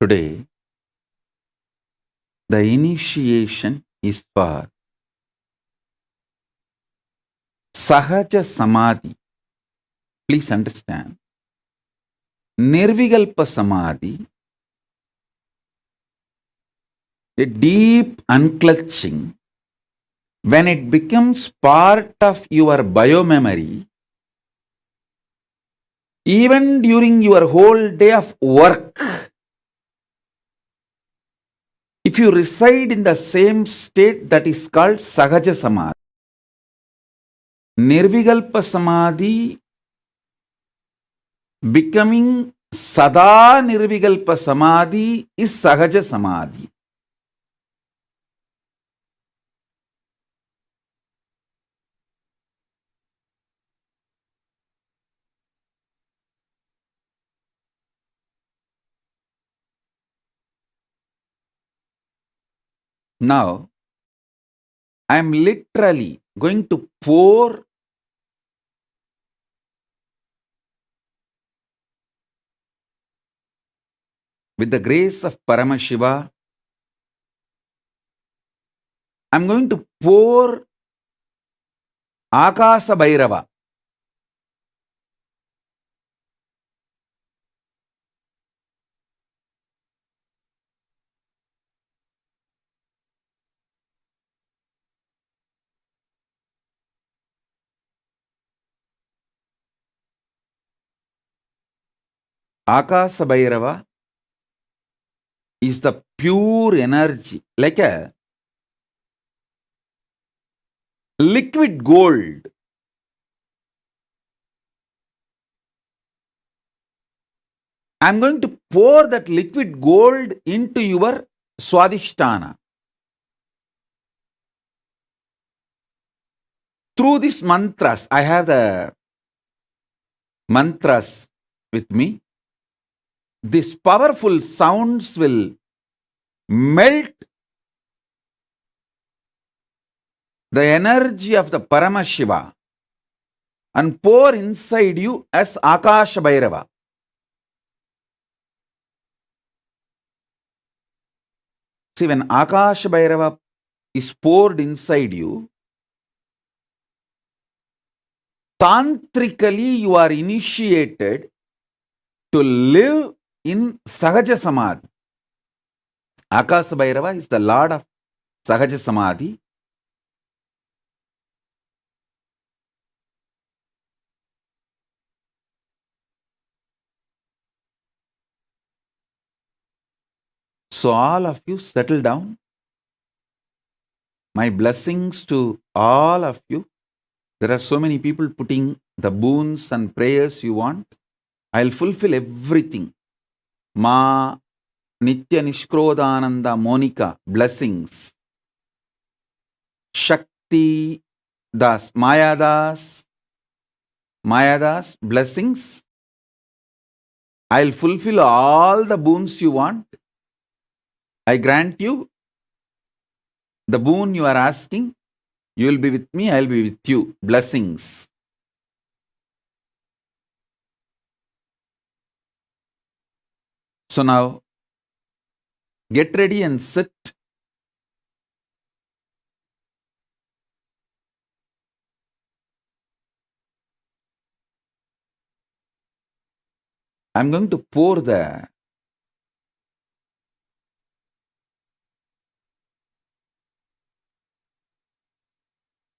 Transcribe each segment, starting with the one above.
Today, the initiation is for Sahaja Samadhi. Please understand. Nirvikalpa Samadhi, a deep unclutching, when it becomes part of your biomemory, even during your whole day of work, if you reside in the same state, that is called Sahaja Samadhi. Nirvikalpa Samadhi becoming Sada Nirvikalpa Samadhi is Sahaja Samadhi. Now, I am literally going to pour with the grace of Paramashiva. I am going to pour Akasa Bhairava. Akasa Bhairava is the pure energy, like a liquid gold. I am going to pour that liquid gold into your Swadhisthana. Through these mantras, I have the mantras with me. These powerful sounds will melt the energy of the Paramashiva and pour inside you as Akasha Bhairava. See, when Akasha Bhairava is poured inside you, tantrically you are initiated to live in Sahaja Samadhi. Akasha Bhairava is the Lord of Sahaja Samadhi. So all of you settle down. My blessings to all of you. There are so many people putting the boons and prayers you want. I'll fulfill everything. Ma Nitya Nishkrodananda Monica, blessings. Shakti Das, Mayadas, blessings. I'll fulfill all the boons you want. I grant you the boon you are asking. You will be with me, I'll be with you. Blessings. So now, get ready and sit. I'm going to pour the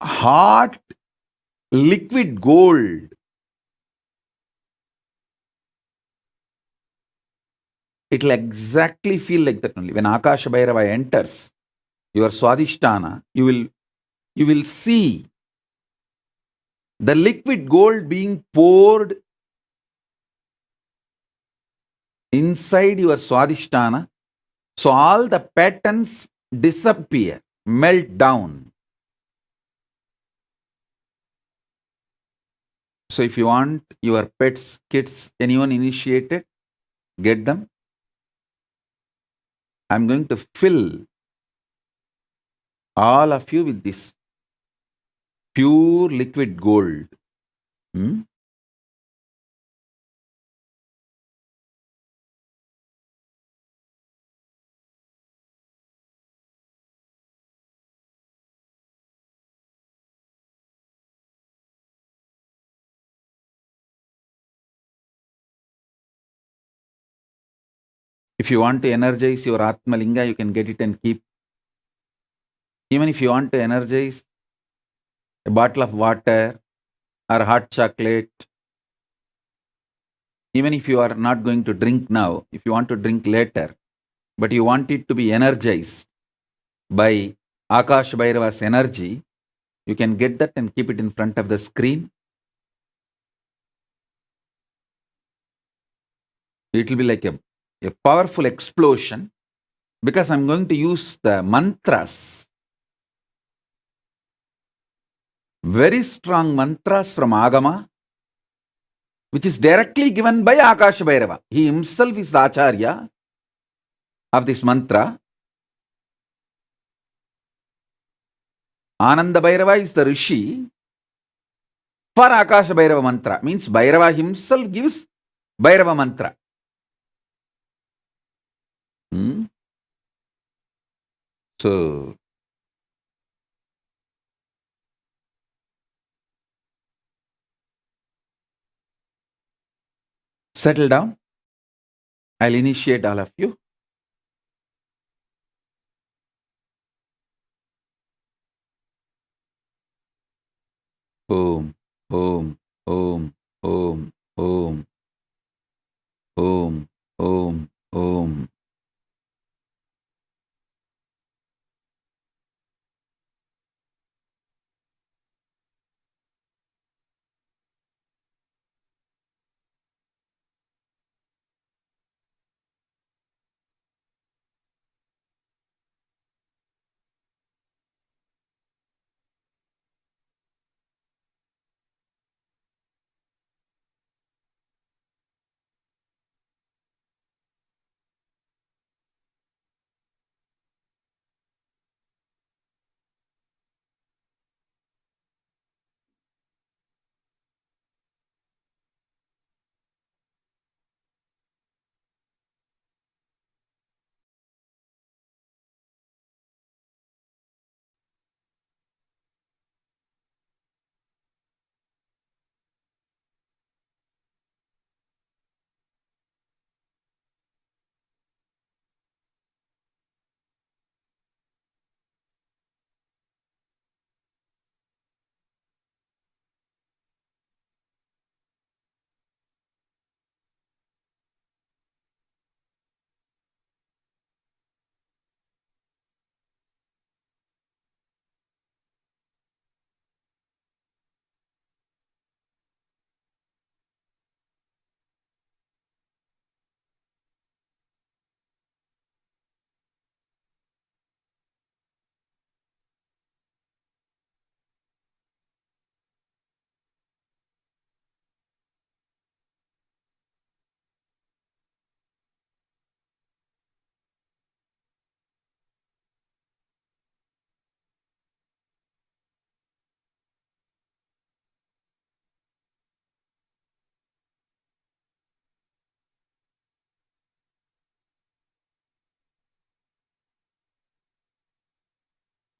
hot liquid gold. It'll exactly feel like that only. When Akasha Bhairava enters your Swadhisthana, you will see the liquid gold being poured inside your Swadhisthana. So all the patterns disappear, melt down. So if you want your pets, kids, anyone initiated, get them. I'm going to fill all of you with this pure liquid gold. If you want to energize your Atmalinga, you can get it and keep. Even if you want to energize a bottle of water or hot chocolate, even if you are not going to drink now, if you want to drink later, but you want it to be energized by Akash Bhairava's energy, you can get that and keep it in front of the screen. It will be like a powerful explosion because I'm going to use the mantras, very strong mantras from Agama, which is directly given by Akash Bhairava. He himself is the Acharya of this mantra. Ananda Bhairava is the Rishi for Akash Bhairava mantra. Means Bhairava himself gives Bhairava mantra. So, settle down. I'll initiate all of you. Om, Om, Om, Om, Om, Om, Om, Om.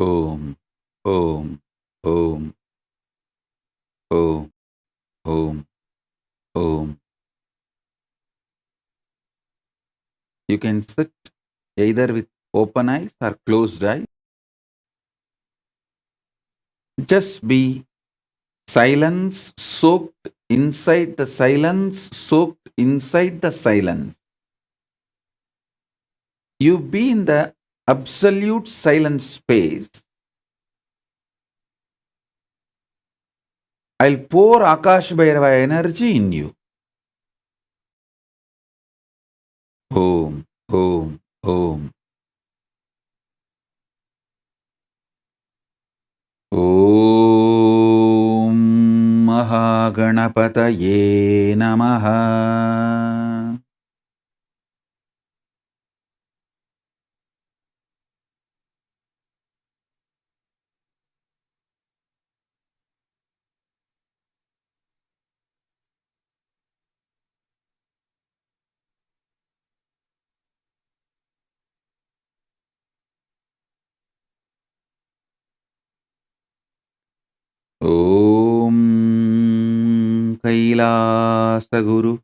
Om, Om, Om, Om, Om, Om. You can sit either with open eyes or closed eyes. Just be silence soaked inside the silence, soaked inside the silence. You be in the absolute silent space. I'll pour Akash Bhairava energy in you. Om, Om, Om. Om Mahaganapataye Namaha. Om Kailasa Guru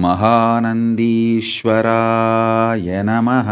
महानन्दीश्वराय नमः।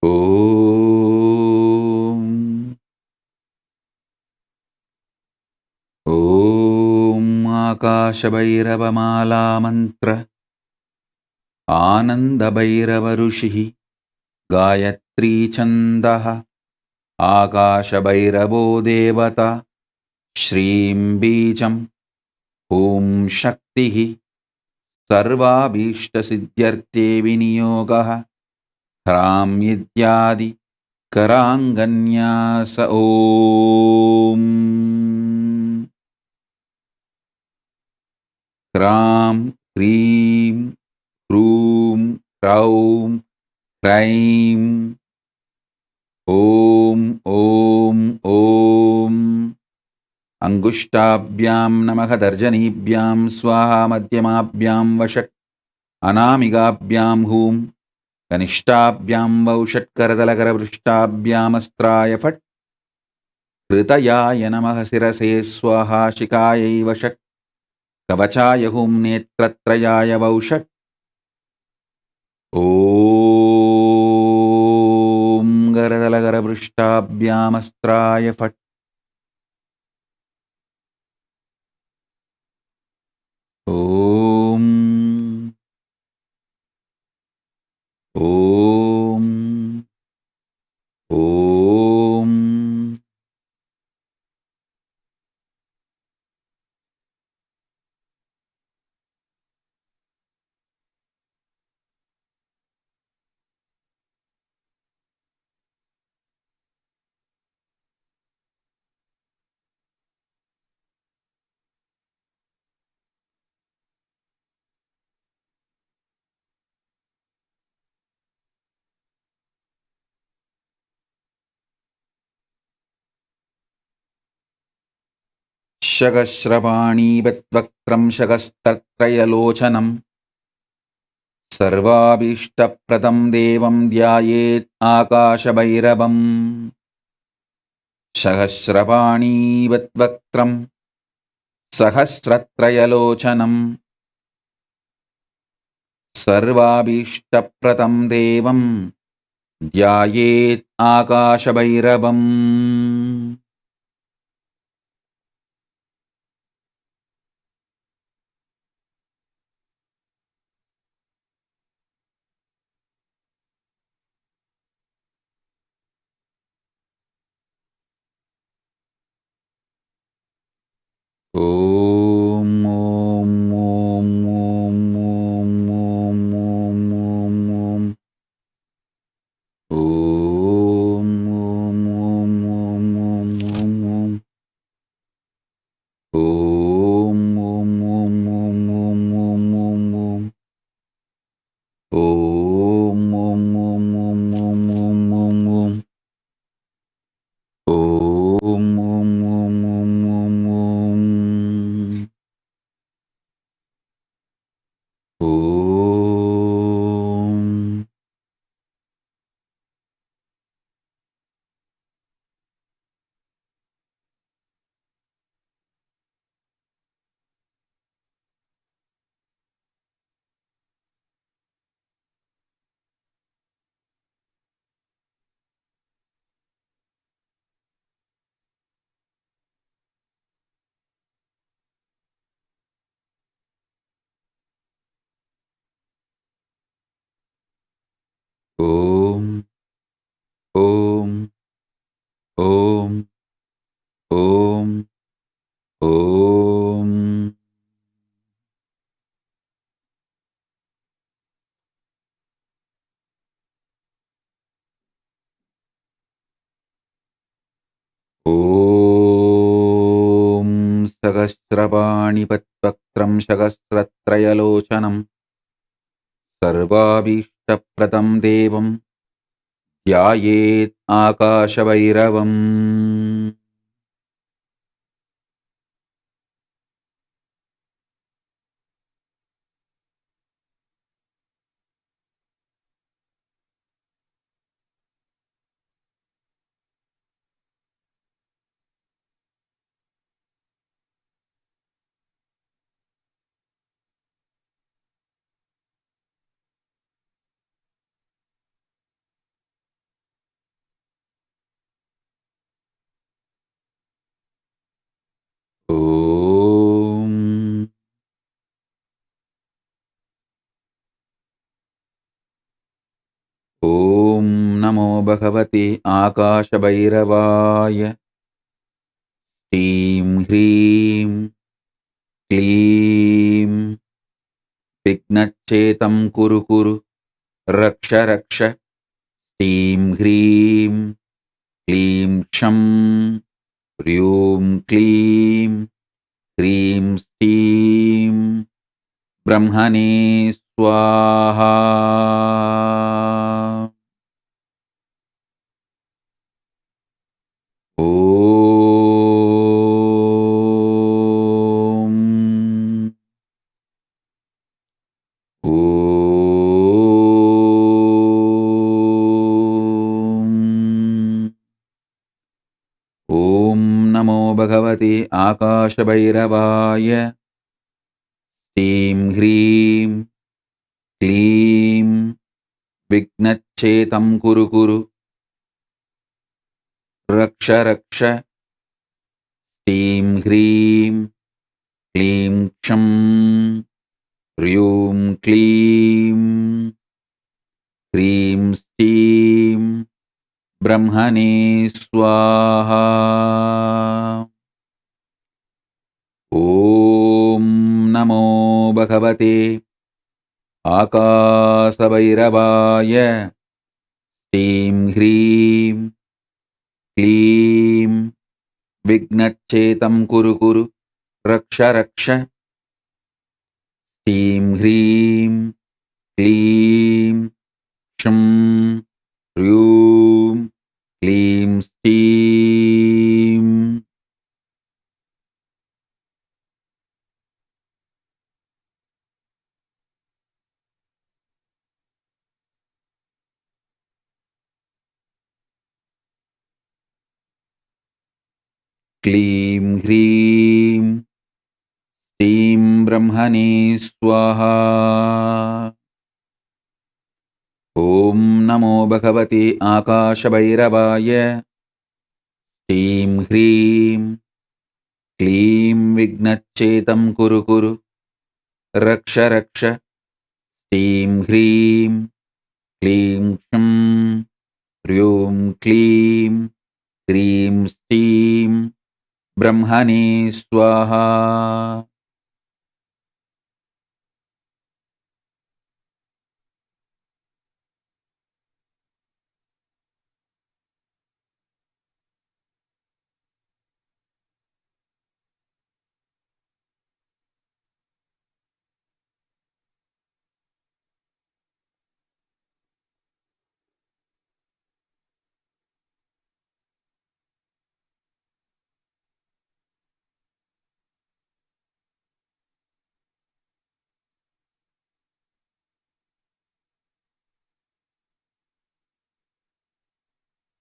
ॐ आकाशभैरवमालामन्त्र आनन्दभैरवऋषिः गायत्रीछन्दः आकाशभैरवो देवता श्रीं बीजम् ॐ शक्तिः सर्वाभीष्टसिद्ध्यर्थे विनियोगः ह्रां इत्यादि कराङ्गन्यास ॐ ह्रां ह्रीं ह्रूं ह्रौं ह्रैं ॐ ॐ ॐ अङ्गुष्ठाभ्यां नमः तर्जनीभ्यां स्वाहा मध्यमाभ्यां वषट् अनामिकाभ्यां हूं कनिष्ठाभ्यां वौषट्करतलकरपृष्ठाभ्यामस्त्राय फट् कृतयाय नमः शिरसे स्वाहा शिखायै वषट् कवचाय हुं नेत्रत्रयाय वौषट् ॐ करतलकरपृष्ठाभ्यामस्त्राय फट् ॐ ॐ ॐ शकस्रपाणीवद्वक्त्रं शकस्तत्रयलोचनं सर्वाभीष्टप्रदं देवं ध्यायेत् आकाशभैरवम् सहस्रपाणीवद्वक्त्रं सहस्रत्रयलोचनं सर्वाभीष्टप्रदं देवं ध्यायेत् आकाशभैरवम् ॐ ॐ ॐ ॐ ॐ ॐ ॐ ॐ ॐ सहस्रपाणिपद्वक्त्रं सहस्रत्रयलोचनं सर्वाभीष्टप्रदं देवं ध्यायेत् आकाशभैरवम्। ॐ नमो भगवते आकाशभैरवाय। ह्रीं ह्रीं क्लीं विघ्नच्छेदं कुरु कुरु रक्ष रक्ष। ह्रीं ह्रीं क्लीं क्षं ह्रीं क्लीं ह्रीं श्रीं ब्रह्मणे स्वाहा। ॐ नमो भगवते आकाशभैरवाय। ह्रीं ह्रीं क्लीं विघ्नच्छेदं कुरु कुरु रक्ष रक्ष। ह्रीं ह्रीं क्लीं क्षं ह्रीं क्लीं ह्रीं श्रीं ब्रह्मणे स्वाहा। ॐ नमो भगवते आकाशभैरवाय। ह्रीं ह्रीं क्लीं विघ्नच्छेदं कुरु कुरु रक्ष रक्ष। ह्रीं ह्रीं क्लीं क्षं ह्रीं क्लीं श्रीं क्लीं ह्रीं श्रीं ब्रह्मणे स्वाहा। ॐ नमो भगवते आकाशभैरवाय। ह्रीं ह्रीं क्लीं विघ्नच्छेदं कुरु कुरु रक्ष रक्ष। ह्रीं ह्रीं क्लीं क्षं ह्रीं क्लीं ह्रीं श्रीं ब्रह्मणे स्वाहा।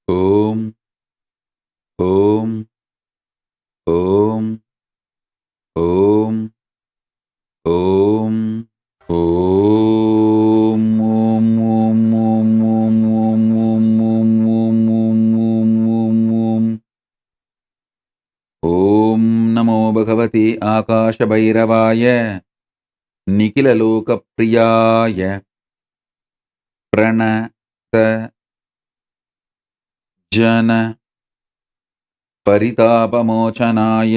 ॐ ॐ ॐ ॐ ॐ ॐ ॐ नमो भगवते आकाशभैरवाय। निखिललोकप्रियाय प्रणत जन परितापमोचनाय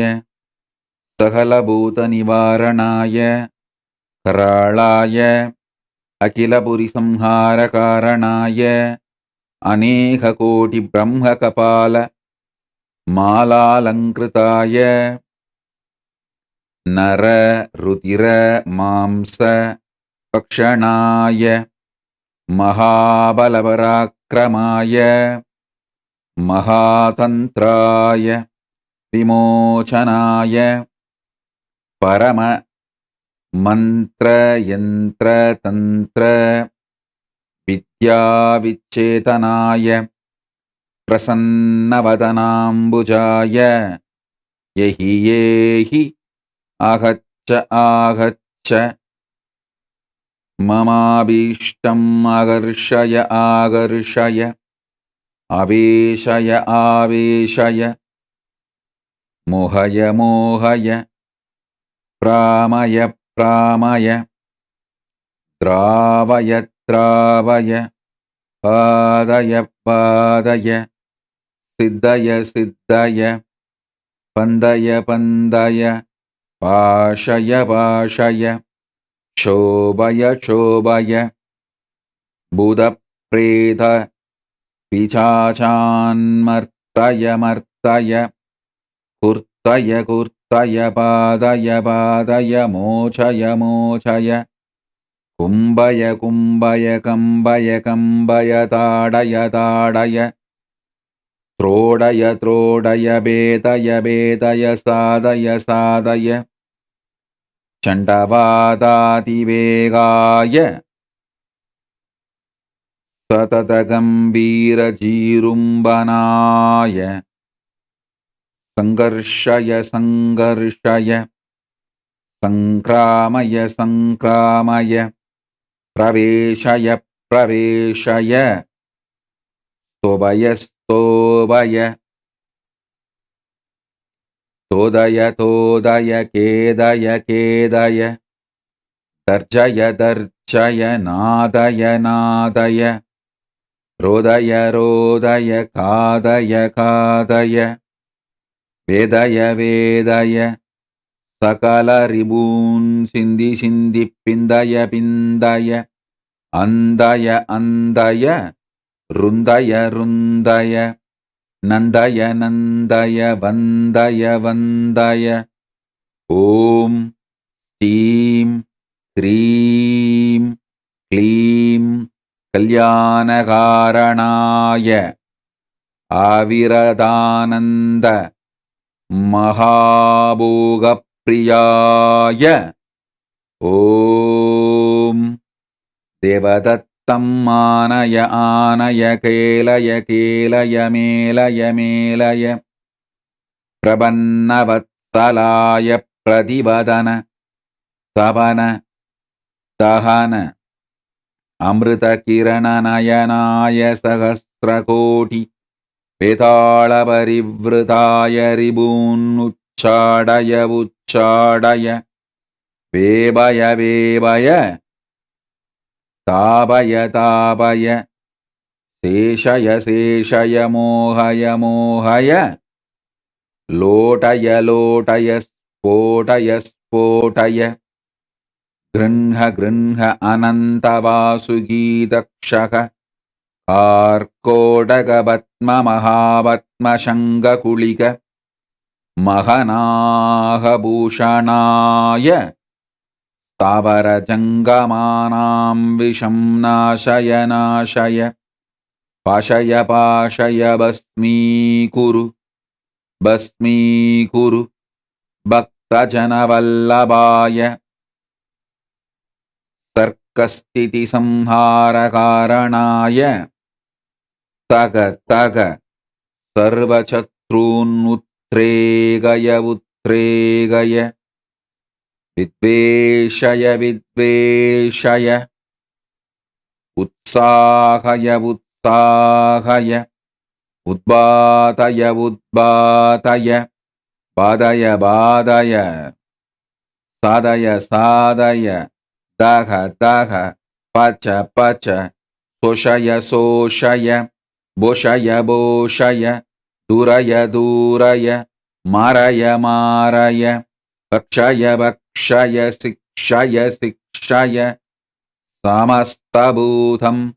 सकलभूतनिवारणाय कराळाय अखिलपुरिसंहारकारणाय अनेककोटिब्रह्मकपाल मालालङ्कृताय नर रुधिर मांस भक्षणाय महाबलपराक्रमाय महातन्त्राय विमोचनाय परम मंत्र यंत्र तंत्र विद्या विच्छेदनाय प्रसन्नवदनाम्बुजाय यहि येहि आगच्छ आगच्छ ममाभीष्टम् आकर्षय आकर्षय आवेशय आवेशय मोहय मोहय प्रामय प्रामय द्रावय द्रावय पादय पादय सिद्धय सिद्धय पन्दय पन्दय पाशय पाशय शोभय शोभय भूतप्रेत पिशाचान्मर्तय मर्तय कुर्तय कुर्तय पादय पादय मोचय मोचय कुम्भय कुम्भय कम्बय कम्बय ताडय ताडय त्रोडय त्रोडय भेदय भेदय साधय साधय चण्डवादातिवेगाय सततगम्भीरजीरुम्बनाय संघर्षय संघर्षय संक्रामय संक्रामय प्रवेशय प्रवेशय स्तोभय स्तोभय तोदय तोदय केदय केदय दर्जय दर्जय नादय नादय रोदय रोदय खादय खादय वेदय वेदय सकल रिबून् सिन्धि सिन्धि पिन्दय पिन्दय अन्दय अन्दय रुन्दय रुन्दय नन्दय नन्दय वन्दय वन्दय ॐ श्रीं ह्रीं क्लीं कल्याणकारणाय आविरदानन्द महाभोगप्रियाय ॐ देवदत्तं आनय आनय केलय केलय मेलय मेलय प्रपन्नवत्सलाय प्रतिवदन तपन दहन अमृतकिरणनयनाय सहस्रकोटि वेतालपरिवृताय रिबून्नुच्चाडय उच्चाडय वेबय वेबय तापय तापय शेषय शेषय मोहय मोहय लोटय लोटय स्फोटय स्फोटय गृह्ण गृह्ण अनन्तवासुगीतक्षक कार्कोटकपद्ममहापद्मशङ्खकुलिक महनाहभूषणाय स्थावरजङ्गमानां विषं नाशय नाशय पाशय पाशय भस्मीकुरु भस्मीकुरु भक्तजनवल्लभाय तर्कस्थितिसंहारकारणाय तग तग सर्वशत्रून्नुत्रेगय उत्रेगय विद्वेषय विद्वेषय उत्साहय उत्साहय उद्बातय उद्बातय बाधय बाधय साधय साधय दह दह पच पच शोषय शोषय बोषय बोषय दूरय दूरय मारय मारय भक्षय भक्षय शिक्षय शिक्षय समस्तभूतं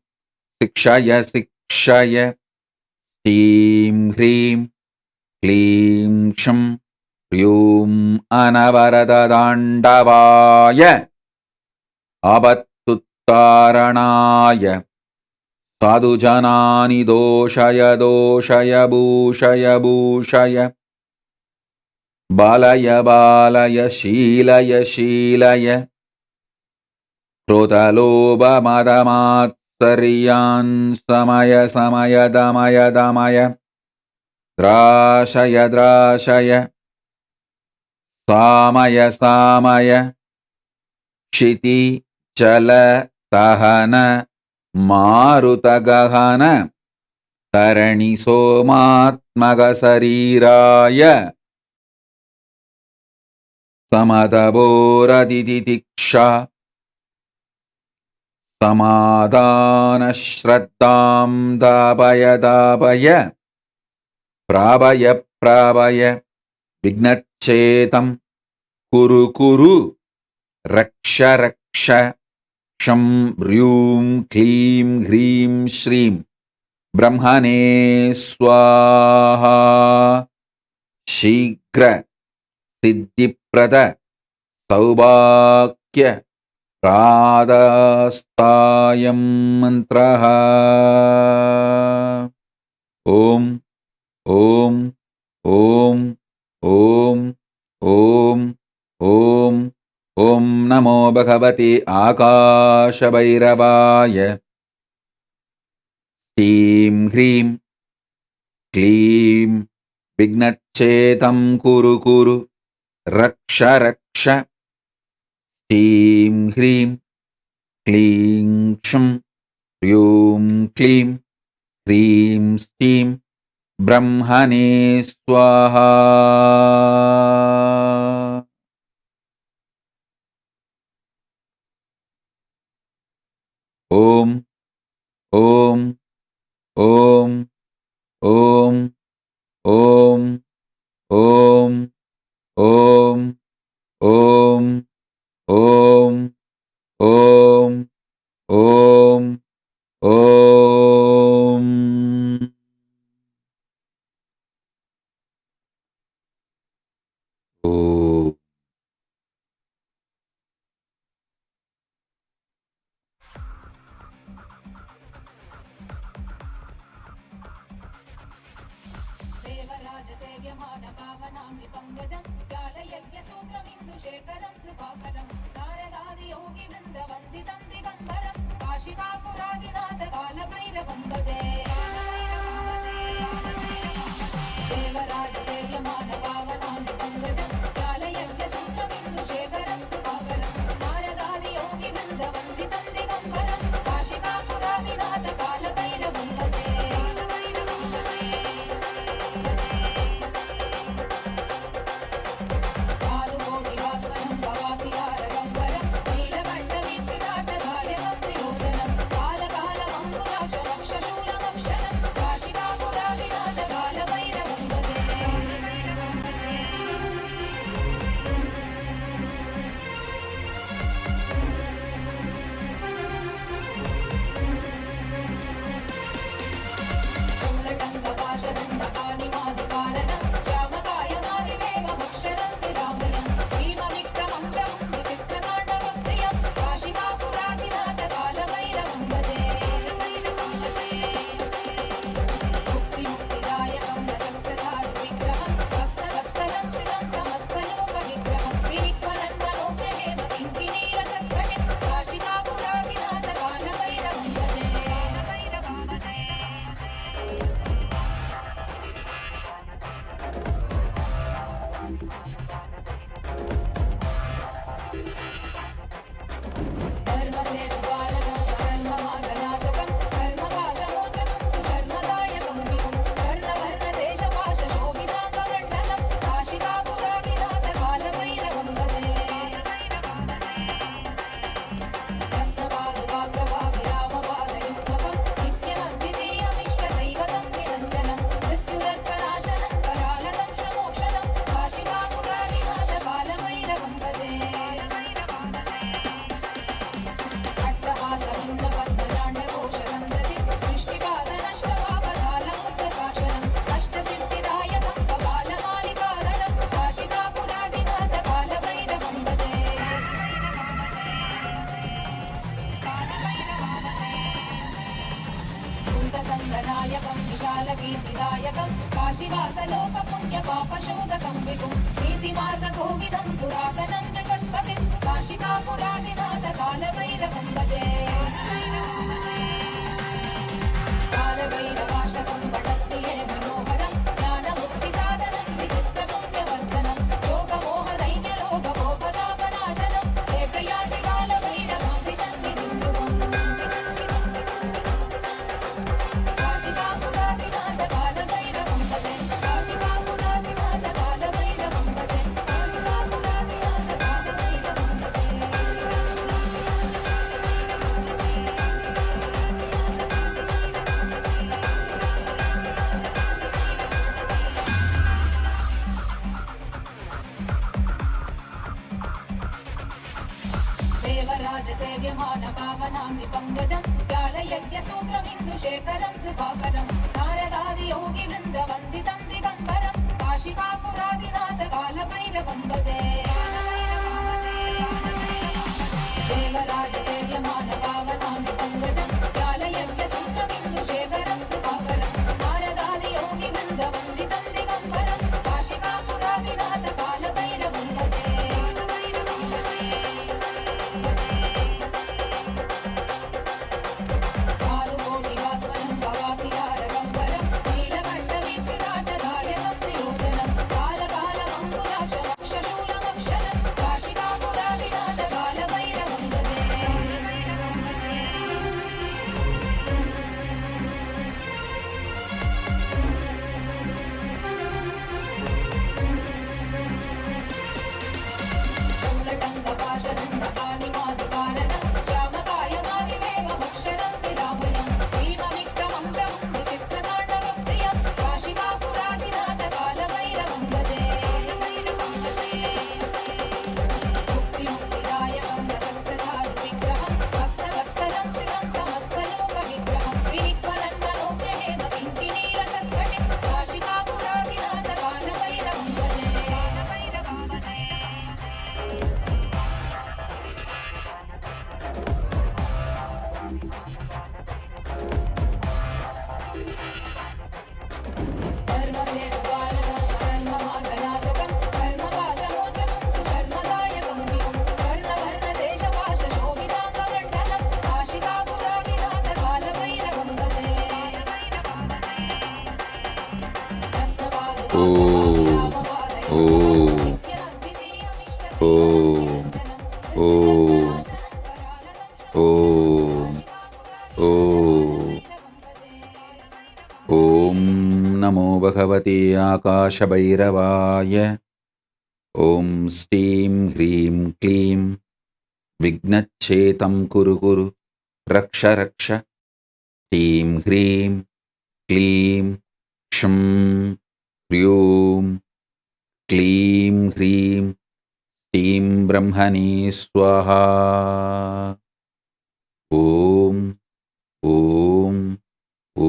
शिक्षय शिक्षय ह्रीं ह्रीं क्लीं क्षं ह्रीं अनवरतताण्डवाय आपत्तुत्तारणाय साधुजनानि दोषय दोषय भूषय भूषय बालय बालय शीलय शीलय क्रोधलोभमदमात्सर्यान् समय समय दमय दमय द्राशय द्राशय सामय सामय क्षिति चल तहन मारुतगहन तरणि सोमात्मक शरीराय समतपोरतितितिक्षा समाधान श्रद्धां दापय दापय प्रापय प्रापय विघ्नच्छेदं कुरु कुरु रक्ष रक्ष क्षं ह्रीं क्लीं ह्रीं श्रीं ब्रह्मणे स्वाहा शीघ्र सिद्धिप्रद सौभाग्य प्रादास्तायं मन्त्रः। ओम ओम ओम ओम ओम ओम ओम नमो भगवते आकाशभैरवाय। ह्रीं ह्रीं क्लीं विघ्नच्छेदं कुरु कुरु रक्ष रक्ष। ह्रीं ह्रीं क्लीं क्षं ह्रीं क्लीं ह्रीं श्रीं ब्रह्मणे स्वाहा। ओम ओम ओम ओम ओम ओम ओम ओम ओम ओम ओम ओम। ओम। देवराजसेव्यमान पावनामि पङ्कजं व्यालयज्ञसूत्रमिन्दुशेखरं कृपाकरं नारदादियोगिवृन्दवन्दितं दिगम्बरं काशिकापुरादिनाथ कालभैरवं भजे। देवराजसेव्यमान पावनामि पङ्कजं व्यालयज्ञसूत्रमिन्दुशेखरं कृपाकरं नारदादियोगिवृन्दवन्दितं दिगम्बरं काशिकापुरादिनाथ कालभैरवं भजे। नायकं काशीवासलोकपुण्यपापशोधकं विभुं नीतिमार्गकोविदं पुरातनं जगत्पतिं काशिकापुरादिनाथ कालभैरवं भजे कालभैरवाष्टकं पठन्ति ये मनोहरं ज्ञानमुक्तिसाधनं विचित्रपुण्यवर्धनं शोकमोहदैन्यलोभगोपतापनाशनं हे प्रयाति कालभैरवाभिसन्निधिं ध्रुवम् काशिकापुरादिनाथ कालभैरवं भजे काशिकापुरादिनाथ कालभैरवं भजे काशिकापुरादिनाथ कालभैरवं भजे देवराजसेव्यमान पावनामि पङ्कजं व्यालयज्ञसूत्रमिन्दुशेखरं कृपाकरं नारदादियोगिवृन्दवन्दितं दिगम्बरं काशिकापुरादिनाथ कालभैरवं भजे देवराजसेव्यमान पावनामि पङ्कजं व्यालयज्ञसूत्रमिन्दुशेखरं कृपाकरं नारदादियोगिवृन्दवन्दितं दिगम्बरं काशिकापुरादिनाथ कालभैरवं भजे कालकोटिवास्वनं भवातिहारगम्बरं नीलकण्ठवीक्षिताटदायकं प्रियोजनं कालकालमङ्कुलाक्षमक्षशूलमक्षरं काशिकापुरादिनाथ कालभैरवं भजे शूलटङ्कपाशदण्डपाणिमादिकारणं श्यामकायमादिदेवमक्षरं विरामयं भीमविक्रमं प्रभुं विचित्रताण्डवप्रियं काशिकापुरादिनाथ कालभैरवं भजे मुक्तिमुक्तिदायकं रथस्थधारुविग्रहं भक्तवत्सलं स्थितं समस्तलोकविग्रहं विनिक्वलन्मनोग्रहेम किङ्किणीलसत्कटिं काशिकापुरादिनाथ कालभैरवं भजे धर्मसेतुपालकं कर्मपाशमोचकं सुशर्मदायकं विभुं कर्णकर्णदेशपाशशोभिताङ्गमण्डलं काशिकापुरादिनाथ कालभैरवं भजे ॐ नमो भगवते आकाशभैरवाय ॐ स्टीं ह्रीं क्लीं विघ्नच्छेतं कुरु कुरु रक्ष रक्ष ह्रीं ह्रीं क्लीं क्षं ह्रीं क्लीं ह्रीं ह्रीं ब्रह्मणे स्वाहा ॐ ॐ ॐ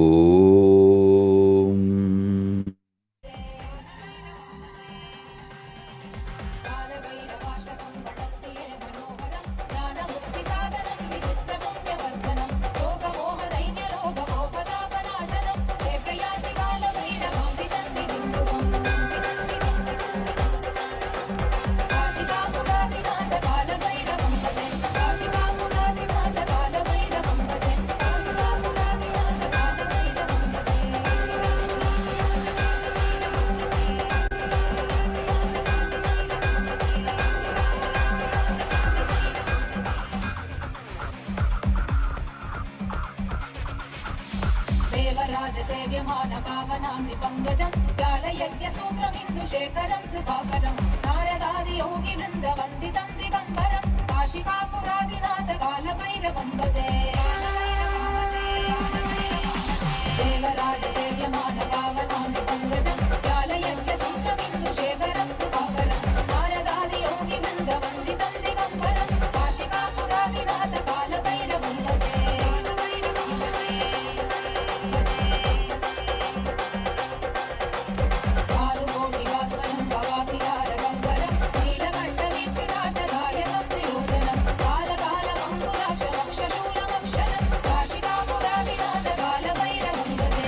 कालभैरवाष्टकं पठन्ति ये मनोहरं ज्ञानमुक्तिसाधनं विचित्रपुण्यवर्धनं शोकमोहदैन्यलोभगोपतापनाशनं हे प्रयाति कालभैरवाभिसन्निधिं ध्रुवम् काशिकापुरादिनाथ कालभैरवं भजे काशिकापुरादिनाथ कालभैरवं भजे काशिकापुरादिनाथ कालभैरवं भजे देवराजसेव्यमान पावनामि पङ्कजं व्यालयज्ञसूत्रमिन्दुशेखरं कृपाकरं नारदादियोगिवृन्दवन्दितं दिगम्बरं काशिकापुरादिनाथ कालभैरवं भजे देवराजसेव्यमान पावनामि पङ्कजं व्यालयज्ञसूत्रमिन्दुशेखरं कृपाकरं नारदादियोगिवृन्दवन्दितं दिगम्बरं काशिकापुरादिनाथ कालभैरवं भजे कालकोटिवास्वनं भवातिहारगम्बरं नीलकण्ठवीक्षिताटदायकं प्रियोजनं कालकालमङ्कुलाक्षमक्षशूलमक्षरं काशिकापुरादिनाथ कालभैरवं भजे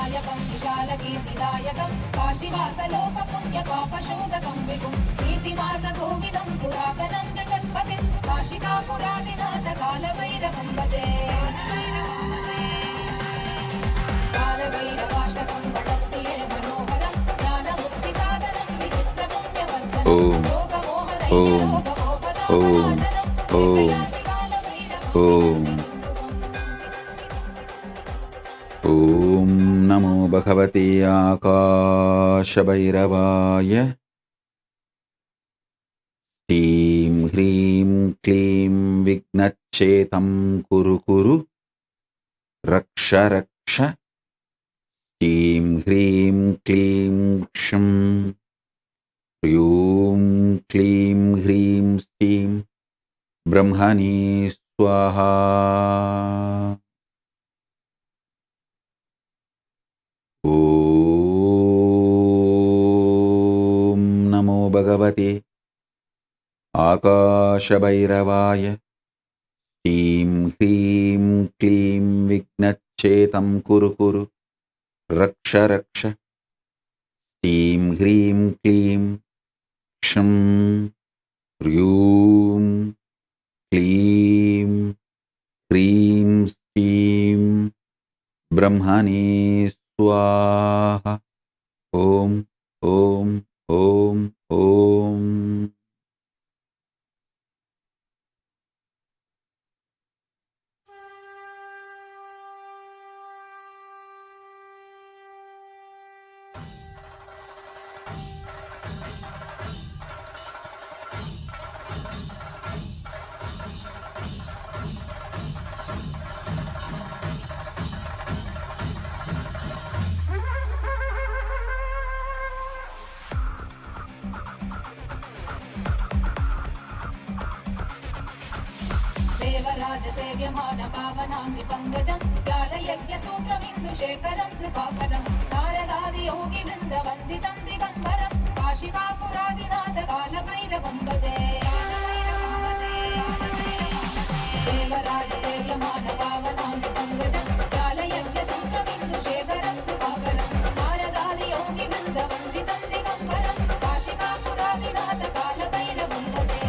सुन्दरसुन्दरनायकं विशालकीर्तिदायकं काशीवासलोकपुण्यपापशोधकं विभुं नीतिमार्गकोविदं पुरातनं जगत्पतिं काशिकापुरादिनाथ कालभैरवं भजे कालभैरवाष्टकं पठन्ति ये मनोहरं ज्ञानमुक्तिसाधनं विचित्रपुण्यवर्धनं ఓం ఓం ఓం ఓం ఓం ఓం నమో భగవతే ఆకాశభైరవాయ శ్రీం హ్రీం క్లీం విఘ్నచ్ఛేతం కురు కురు రక్ష రక్ష శ్రీం హ్రీం క్లీం క్షం హ్రీం క్లీం హ్రీం శ్రీం బ్రహ్మణే స్వాహా. ఓం నమో భగవతే ఆకాశభైరవాయ శ్రీం హ్రీం క్లీం విఘ్నచ్ఛేతం కురు కురు రక్ష రక్ష శ్రీం హ్రీం క్లీం క్షం హ్రీం క్లీం హ్రీం శ్రీం బ్రహ్మణే స్వాహ. ఓం ఓం ఓం ఓం. देवराजसेव्यमान पावनाङ्घ्रिपङ्कजं व्यालयज्ञसूत्रमिन्दुशेखरं कृपाकरं नारदादियोगिवृन्दवन्दितं दिगम्बरं काशिकापुरादिनाथ कालभैरवं भजे देवराजसेव्यमान पावनाङ्घ्रिपङ्कजं व्यालयज्ञसूत्रमिन्दुशेखरं कृपाकरं नारदादियोगिवृन्दवन्दितं दिगम्बरं काशिकापुरादिनाथ कालभैरवं भजे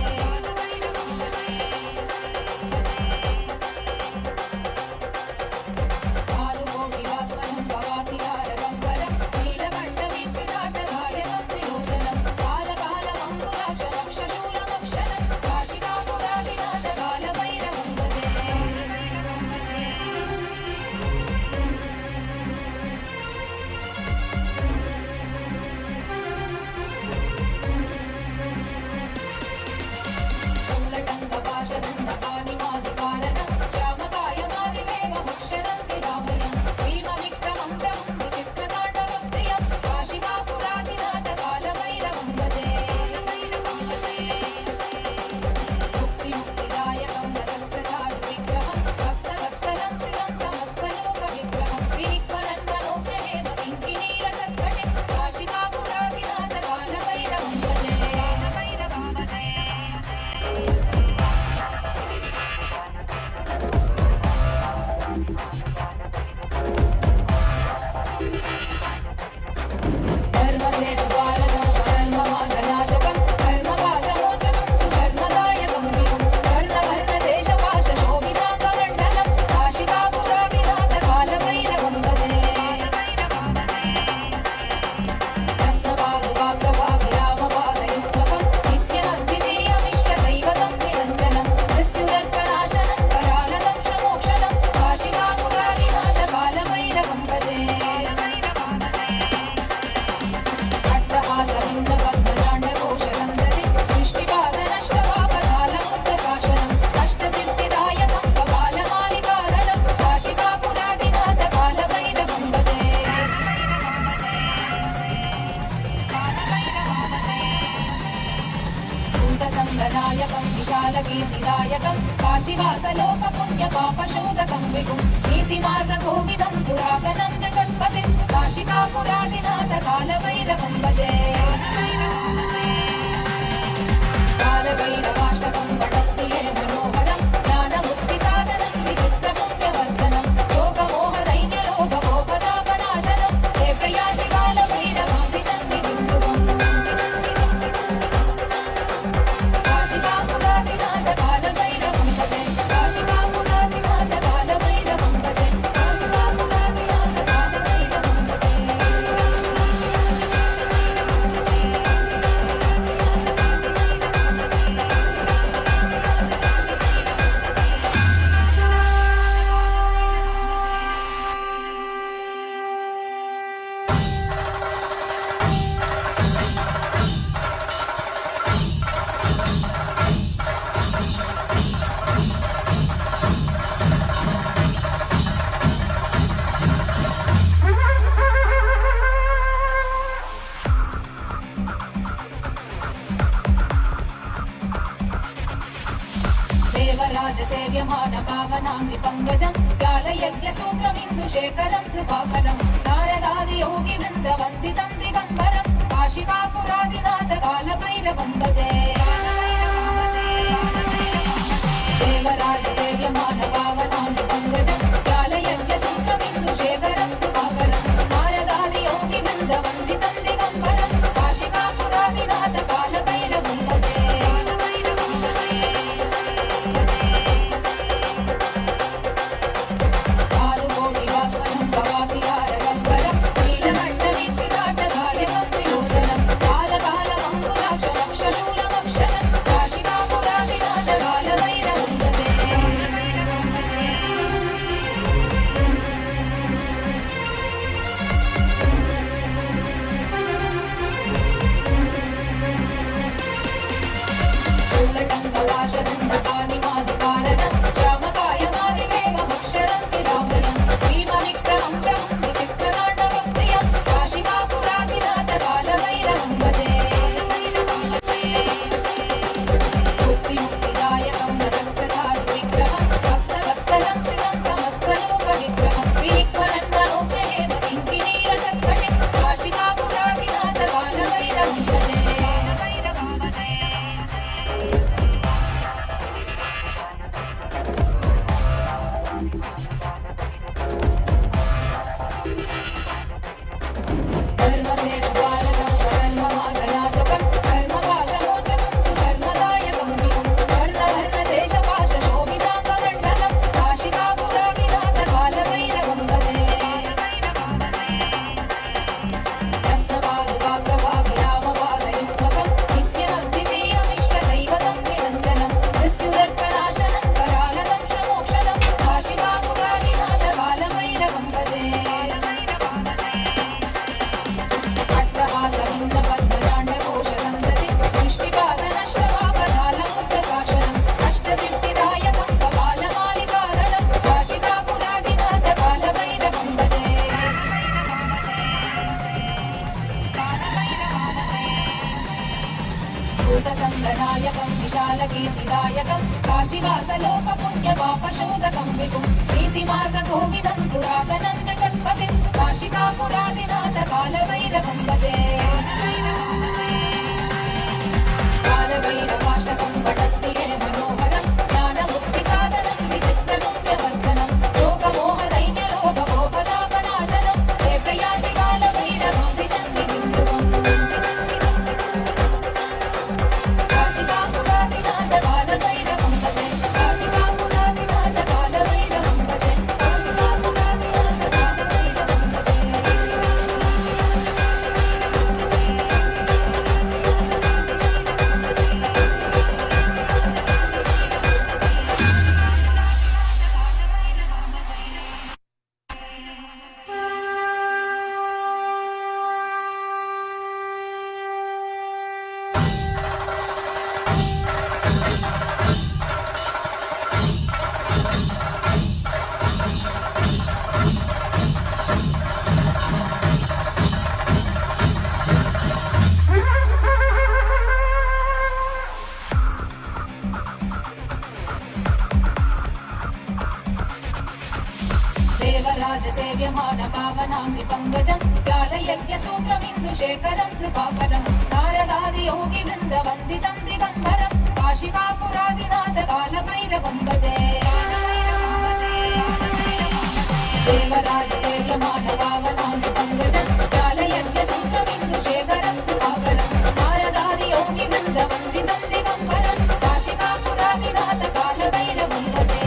नायकं विशालकीर्तिदायकं काशीवासलोकपुण्यपापशोधकं विभुं नीतिमार्गकोविदं पुरातनं जगत्पतिं काशिकापुरादिनाथ कालभैरवं भजे कालभैरवाष्टकं पठन्ति ये मनोहरं ज्ञानमुक्तिसाधनं विचित्रपुण्यवर्धनं शोकमोहदैन्यलोभकोपतापनाशनं सेव्यमानपावनामृपङ्कजं व्यालयज्ञसूत्रमिन्दुशेखरं कृपाकरं नारदादियोगिवृन्दवन्दितं दिगम्बरं काशिकापुरादिनाथकालभैरवं भजे देवराजसेव्यमानपावनामृपङ्कजं व्यालयज्ञसूत्रमिन्दुशेखरं कृपाकरं नारदादियोगिवृन्दवन्दितं दिगम्बरं काशिकापुरादिनाथकालभैरवं भजे आरुकोटिवासनं भवातिहारगम्बरं नीलकण्ठवीक्षिताटधारकं त्रिलोचनं कालकालमङ्कुलाक्षमक्षशूलमक्षरं काशिकापुरादिनाथकालभैरवं भजे शूलटङ्कपाशदण्डपाणिमादिकारणं श्यामकायमादिदेवमक्षरं विरामयं भीमविक्रमं प्रभुं विचित्रताण्डवप्रियं काशिकापुरादिनाथकालभैरवं भजे मुक्तिमुक्तिदायकं नतस्थचारुविग्रहं भक्तवत्सलं स्थितं समस्तलोकविग्रहं विनिक्वलन्मनोग्रहेम किङ्किणीलसत्कटिं काशिकापुरादिनाथकालभैरवं भजे धर्मसेतुपालकं धर्ममार्गनाशकं धर्मपाशमोचकं सुधर्मदायकं विभुं वर्णधर्मदेशपाशशोभिताङ्गमण्डलं काशिकापुरादिनाथकालभैरवं भजे रत्नपादुकाप्रभाविरामपादयुग्मकं नित्यमद्वितीयमिष्टदैवतं निरञ्जनं मृत्युदर्पनाशनं करालतं श्रमोक्षणं काशिकापुरादिनाथकालभैरवं भजे अट्टहासमिन्दपद्मजाण्डकोशसन्ततिं दृष्टिपादनष्टपापजालमुद्रशासनम् अष्टसिद्धिदायकं कपालमालिकाधरं काशिकापुरादिनाथकालभैरवं भजे भूतसङ्गनायकं विशालकीर्तिदायकं काशीवासलोकपुण्यपापशोधकं विभुं प्रीतिमार्गकोविदं पुरातनं जगत्पतिं काशिकापुरादिनाथकालभैरवं भजे कालभैरवाष्टकं पठन्ति ये मनोहरं ज्ञानमुक्तिसाधनं विचित्रपुण्यवर्धनं लोकमोहदैन्यलोभकोपतापनाशनं हे प्रयाति कालभैरवं त्रिसन्निधिं ध्रुवम् काशिकापुरादिनाथकालभैरवं भजे काशिकापुरादिनाथकालभैरवं भजे काशिकापुरादिनाथकालभैरवं भजे देवराजसेव्यमानपावनामृपङ्कजं व्यालयज्ञसूत्रमिन्दुशेखरं कृपाकरं नारदादियोगिवृन्दवन्दितं दिगम्बरं काशिकापुरादिनाथकालभैरवं भजे देवराजसेव्यमानपावनामृपङ्कजं व्यालयज्ञसूत्रमिन्दुशेखरं कृपाकरं नारदादियोगिवृन्दवन्दितं दिगम्बरं काशिकापुरादिनाथकालभैरवं भजे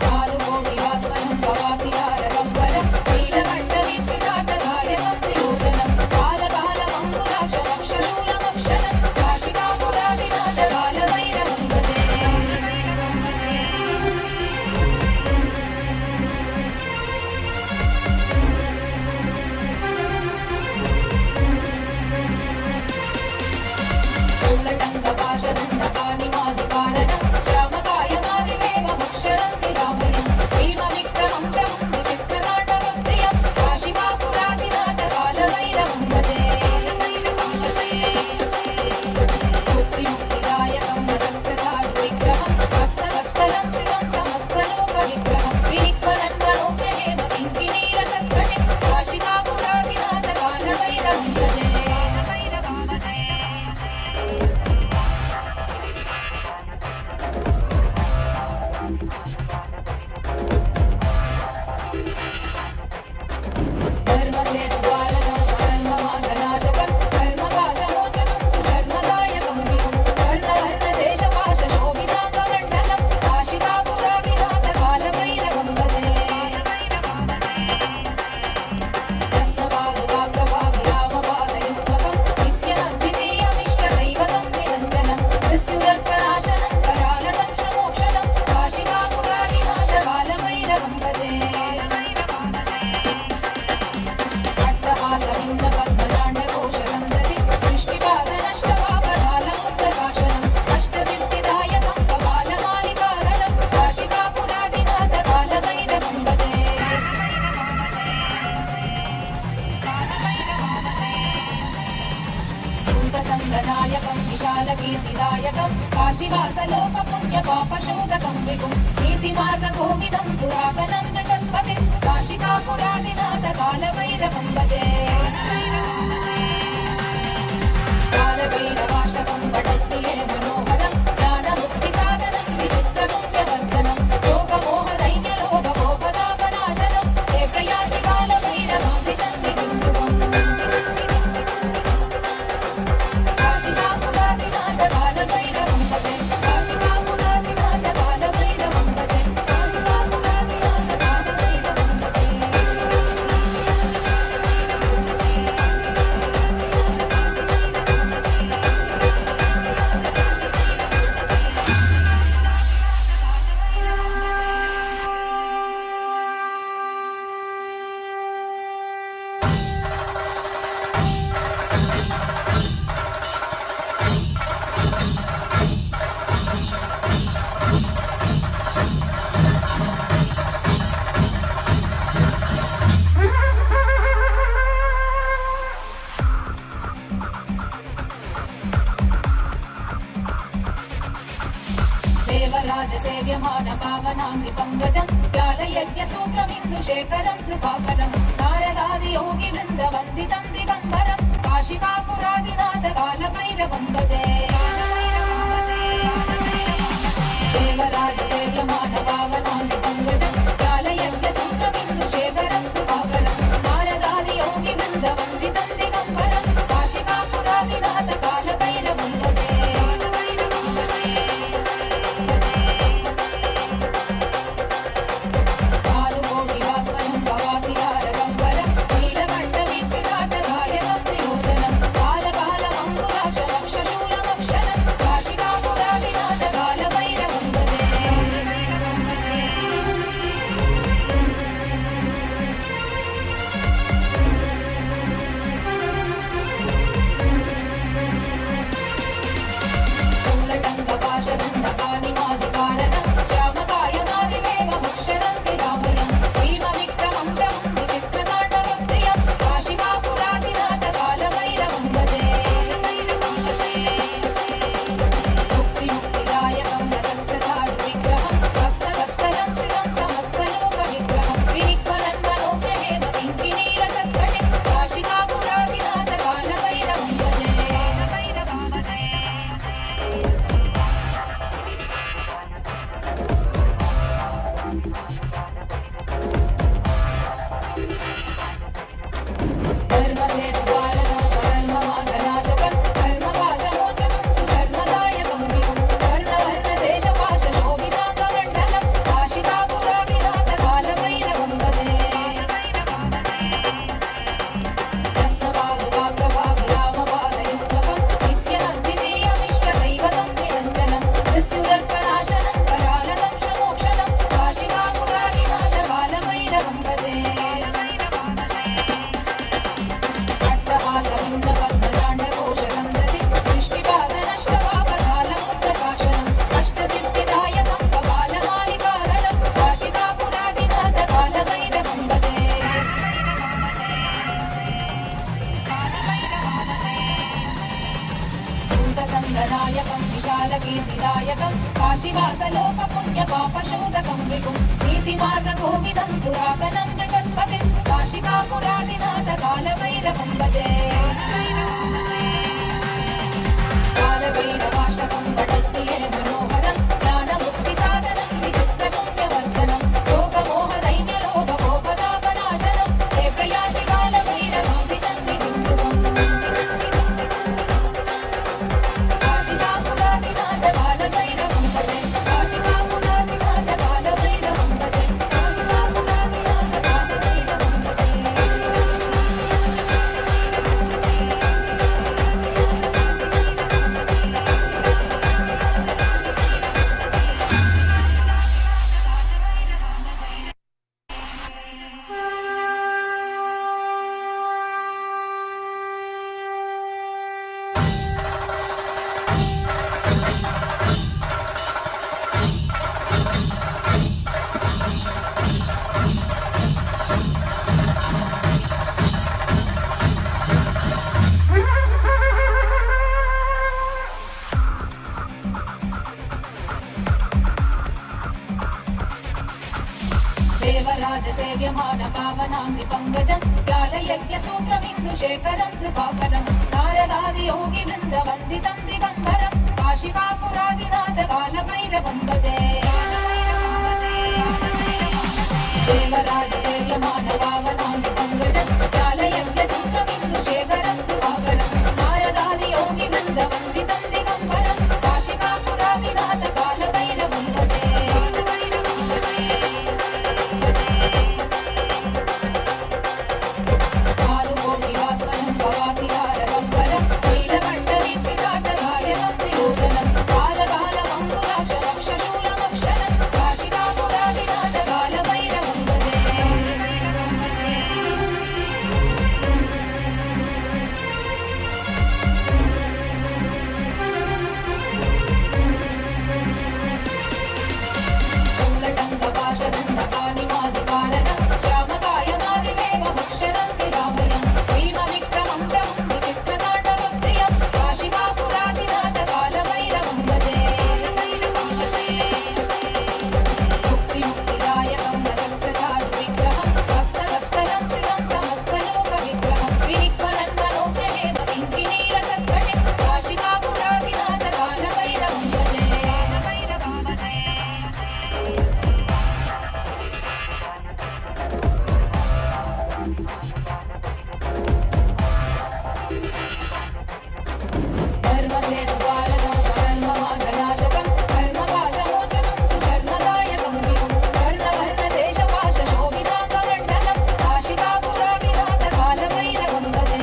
आरुकोटिवासनं भवातिहारगम्बरं नीलकण्ठवीक्षिताटधारकं त्रिलोचनं कालकालमङ्कुलाक्षमक्षशूलमक्षरं काशिकापुरादिनाथकालभैरवं भजे शूलटङ्कपाशदण्डपाणिमादिकारणं श्यामकायमादिदेवमक्षरं विरामयं भीमविक्रमं प्रभुं विचित्रताण्डवप्रियं काशिकापुरादिनाथकालभैरवं भजे विशालकीर्तिदायकं काशीवासलोकपुण्यपापशोधकं विभुं नीतिमार्गकोविदं पुरातनं जगत्पतिं काशिकापुरादिनाथ कालभैरवं भजे कालभैरवाष्टकं पठन्ति ये मनोहरं ज्ञानमुक्तिसाधनं विचित्रपुण्यवर्धनं योगमोहदैन्यलोभगोपतापनाशनं ते प्रयाति कालभैरवां सन्निधिं ध्रुवम् काशिकापुरादिनाथ कालभैरवं भजे काशिकापुरादिनाथ कालभैरवं भजे काशिकापुरादिनाथ कालभैरवं भजे देवराजसेव्यमान पावनाङ्घ्रि पङ्कजं व्यालयज्ञसूत्रमिन्दुशेखरं कृपाकरं नारदादियोगिवृन्दवन्दितं दिगम्बरं काशिकापुरादिनाथ कालभैरवं भजे देवराजसेव्यमान पावनाङ्घ्रि पङ्कजं व्यालयज्ञसूत्रमिन्दुशेखरं कृपाकरं नारदादियोगिवृन्दवन्दितं दिगम्बरं काशिकापुरादिनाथ कालभैरवं भजे भानुकोटिभास्वरं भवातिहारगम्बरं नीलकण्ठवीक्षितार्थदायकं त्रिलोचनं कालकालमङ्कुलाक्षमक्षशूलमक्षरं काशिकापुरादिनाथ कालभैरवं भजे शूलटङ्कपाशदण्डकानिमादिकारणं श्यामकायमादिदेवमक्षरं विरामयं भीमविक्रमं प्रभुं विचित्रताण्डवप्रियं काशिकापुरादिनाथ कालभैरवं भजे मुक्तिमुक्तिदायकं रथस्थचारुविग्रहं भक्तवत्सलं स्थितं समस्तलोकविग्रहं विनिक्वलन्मनोज्ञहेम किङ्किणीलसत्कटिं काशिकापुरादिनाथ कालभैरवं भजे धर्मसेतुपालकं धर्ममार्गनाशकं धर्मपाशमोचकं सुशर्मदायकं विभुं वर्णवर्णदेशपाशशोभिताङ्गमण्डलं काशिकापुरादिनाथ कालभैरवं भजे रत्नपादुकाप्रभाविरामपादयुग्मकं नित्यमद्वितीयमिष्टदैवतं निरञ्जनं मृत्युदर्पनाशनं करालतं श्रमोक्षणं काशिकापुरादिनाथ कालभैरवं भजे अट्टहासभिन्नपद्मजाण्डकोशरन्धति दृष्टिपादनष्टपापजालमुद्रशासनम् अष्टसिद्धिदायकं कपालमालिकाधरं काशिकापुरादिनाथ कालभैरवं भजे भूतसङ्गनायकं विशालकीर्तिदायकं काशीवासलोकपुण्यपापशोधकं विभुं नीतिमार्गकोविदं पुरातनं जगत्पतिं काशिकापुरादिनाथ कालभैरवं भजे कालभैरवाष्टकं पठन्ति ये मनोहरं ज्ञानमुक्तिसाधनं विचित्रपुण्यवर्धनं योगमोहदैन्यलोभगोपतापनाशनं ते प्रयाति कालभैरवां सन्निधिं ध्रुवम् काशिकापुरादिनाथ कालभैरवं भजे काशिकापुरादिनाथ कालभैरवं भजे काशिकापुरादिनाथ कालभैरवं भजे सेव्यमान पावनाङ्गि पङ्कजं व्यालयज्ञसूत्रमिन्दुशेखरं कृपाकरं नारदादियोगिवृन्दवन्दितं दिगम्बरं काशिकापुरादिनाथ कालभैरवं भजे देवराज सेव्यमान पावनाङ्गि पङ्कजं व्यालयज्ञसूत्रमिन्दुशेखरं कृपाकरं नारदादियोगिवृन्दवन्दितं दिगम्बरं काशिकापुरादिनाथ कालभैरवं भजे भानुकोटिवास्वनं भवातिहारगम्बरं नीलकण्ठवीक्षिताटधार्यकं त्रिलोचनं कालकालमङ्कुलाक्षमक्षशूलमक्षरं काशिकापुरादिनाथ कालभैरवं भजे शूलटङ्कपाशदण्डपाणिमादिकारणं श्यामकायमादिदेवमक्षरं विरामयं भीमविक्रमं प्रभुं विचित्रताण्डवप्रियं काशिकापुरादिनाथ कालभैरवं भजे मुक्तिमुक्तिदायकं रजस्तचारुविग्रहं भक्तवत्सलं स्थितं समस्तलोकविग्रहं विनिक्वलन्मनोज्ञहेम किङ्किणीलसत्कटिं काशिकापुरादिनाथ कालभैरवं भजे धर्मसेतुपालकं धर्ममार्गनाशकं धर्मपाशमोचनं सुशर्मदायकं विभुं कर्णवर्णदेशपाशशोभिताङ्गमण्डलं काशिकापुरादिनाथ कालभैरवं भजे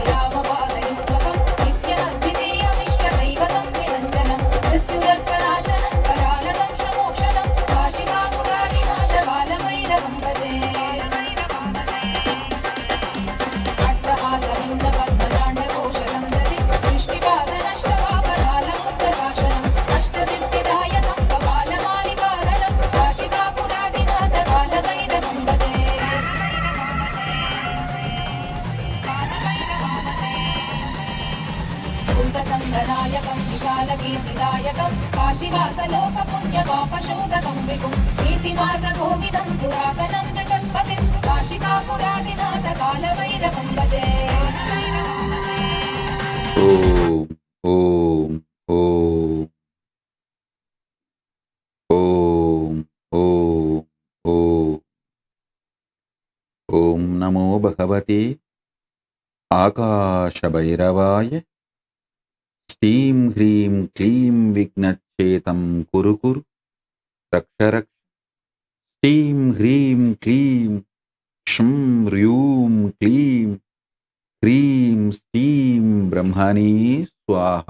रत्नपादुकाप्रभाविरामपादयुग्मकं नित्यमद्वितीयमिष्टदैवतं निरञ्जनं मृत्युदर्पनाशनं करालकं श्रमोक्षणं काशिकापुरादिनाथ कालभैरवं भजे अट्टहासभिन्नपद्मजाण्डकोशसन्दति दृष्टिपादनष्टपापजालमुद्रशासनं अष्टसिद्धिदायकं कपालमालिकाधरं काशिकापुरादिनाथ कालभैरवं भजे भूतसङ्गनायकं विशालकीर्तिदायकं काशीवासलोकपुण्यपापशोधकं विभुं नीतिमार्गकोविदं पुरातनं जगत्पतिं काशिकापुरादिनाथ कालभैरवं भजे ఓం ఓం ఓం ఓం ఓం ఓం ఓం నమో భగవతే ఆకాశభైరవాయ శ్రీం హ్రీం క్లీం విఘ్నచ్ఛేతం కురు కురు రక్ష రక్ష శ్రీం హ్రీం క్లీం క్షం హ్రూం క్లీం హ్రీం శ్రీం బ్రహ్మణే స్వాహ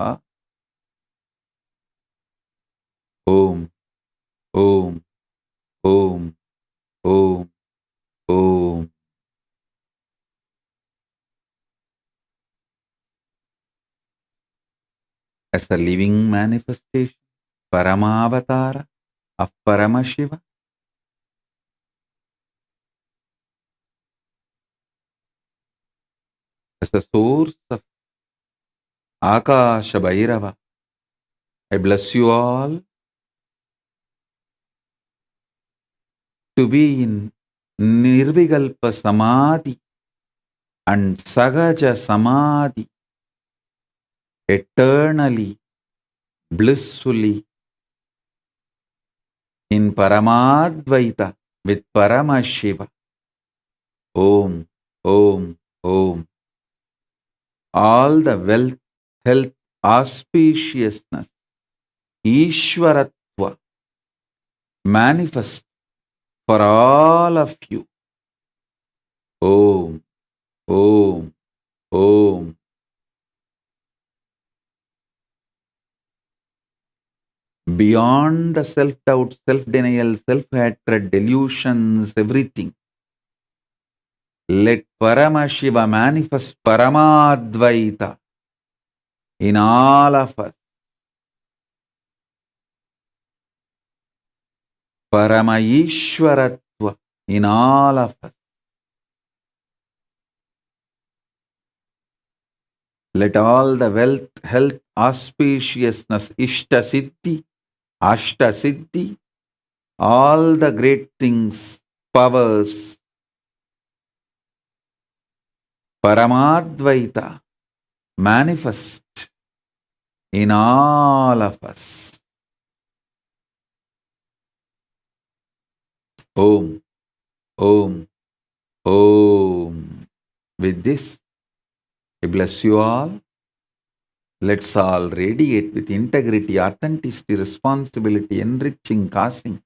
ఓం ఓం ఓం ఓం ఓం as a living manifestation, Paramavatara of Paramashiva, as the source of Akasha Bhairava. I bless you all to be in Nirvikalpa Samadhi and Sagaja Samadhi, eternally, blissfully, in Paramadvaita with Paramashiva. Om, Om, Om. All the wealth, health, auspiciousness, Ishwaratva manifest for all of you. Om, Om, Om. Beyond the self-doubt, self-denial, self-hatred, delusions, everything, let Paramashiva manifest Paramadvaita in all of us. Paramaishwaratva in all of us. Let all the wealth, health, auspiciousness, Ishta Siddhi, Ashta Siddhi, all the great things, powers, Paramadvaita manifest in all of us. Om, Om, Om. With this, I bless you all. Let's all radiate with integrity, authenticity, responsibility, enriching, causing,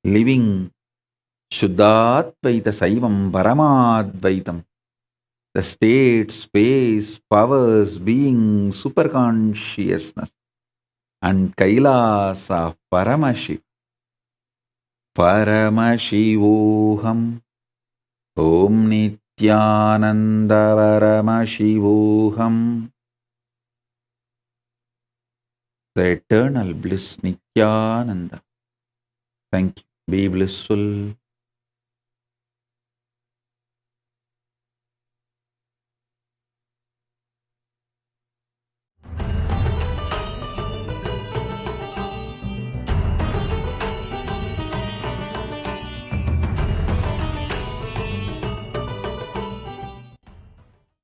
living Shuddhadvaita Saivam Paramadvaitam. The state, space, powers, being, superconsciousness, and Kailasa of Paramashiv. Paramashivoham. Om Nityananda Paramashivoham. The eternal bliss Nityananda. Thank you. Be blissful.